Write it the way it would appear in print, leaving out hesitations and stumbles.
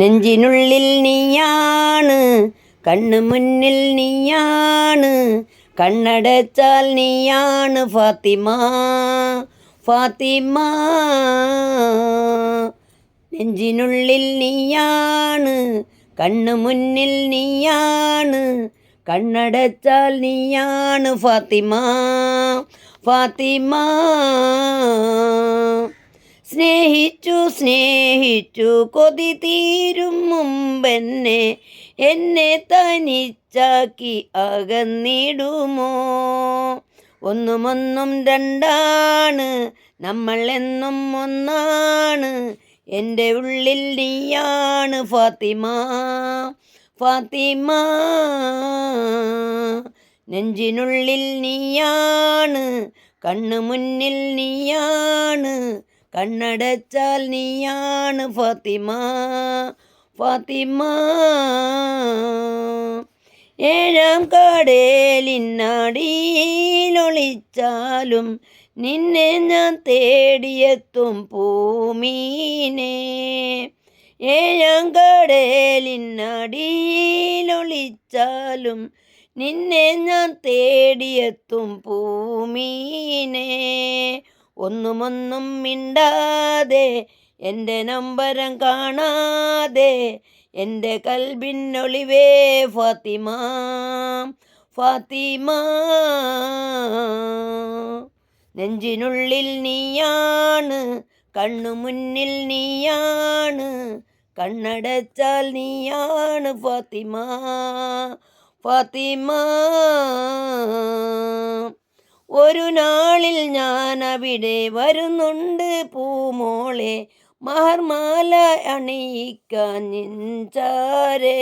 നെഞ്ചിനുള്ളിൽ നീയാണ്, കണ്ണു മുന്നിൽ നീയാണ്, കണ്ണടച്ചാൽ നീയാണ് ഫാത്തിമ, ഫാത്തിമ. നെഞ്ചിനുള്ളിൽ നീയാണ്, കണ്ണു മുന്നിൽ നീയാണ്, കണ്ണടച്ചാൽ നീയാണ് ഫാത്തിമ, ഫാത്തിമ. സ്നേഹിച്ചു സ്നേഹിച്ചു കൊതി തീരും മുമ്പെന്നെ, എന്നെ തനിച്ചാക്കി അകന്നിടുമോ? ഒന്നുമൊന്നും രണ്ടാണ്, നമ്മൾ എന്നും ഒന്നാണ്, എൻ്റെ ഉള്ളിൽ നീയാണ് ഫാത്തിമ, ഫാത്തിമ. നെഞ്ചിനുള്ളിൽ നീയാണ്, കണ്ണു മുന്നിൽ നീയാണ്, കണ്ണടച്ചാൽ നീയാണ് ഫാത്തിമ, ഫാത്തിമ. ഏഴാം കടലിനടിയിലൊളിച്ചാലും നിന്നെ ഞാൻ തേടിയെത്തും പൂമീനെ. ഏഴാം കടലിനടിയിലൊളിച്ചാലും നിന്നെ ഞാൻ തേടിയെത്തും പൂമീനെ. ഒന്നുമൊന്നും മിണ്ടാതെ, എൻ്റെ നൊമ്പരം കാണാതെ, എൻ്റെ കൽബിനൊളിവേ ഫാത്തിമ, ഫാത്തിമ. നെഞ്ചിനുള്ളിൽ നീയാണ്, കണ്ണു മുന്നിൽ നീയാണ്, കണ്ണടച്ചാൽ നീയാണ് ഫാത്തിമ, ഫാത്തിമ. ഒരു നാളിൽ ഞാൻ അവിടെ വരുന്നുണ്ട് പൂമോളെ, മഹർമാല അണിയിക്കാൻ നിൻചാരേ.